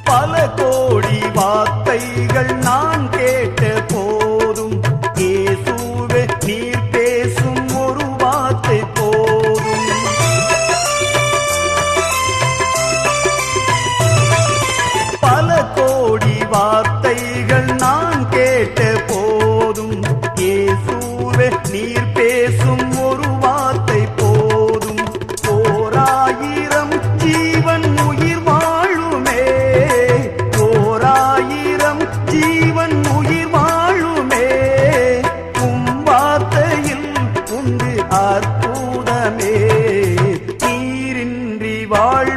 பல கோடி வார்த்தைகள் நான் கேட்ட போதும் இயேசுவே நீர் பேசும் ஒரு வார்த்தை போதும். பல கோடி வார்த்தைகள் நான் கேட்ட போதும் இயேசுவே நீர் பேசும் ஒரு வார்த்தை போதும். ஓராயிரம் ஜீவன் உயிர் வாழுமே, ஓராயிரம் ஜீவன் உயிர் வாழுமே, வார்த்தையில் உண்டு அற்புதமே. நீரின்றி வாழ்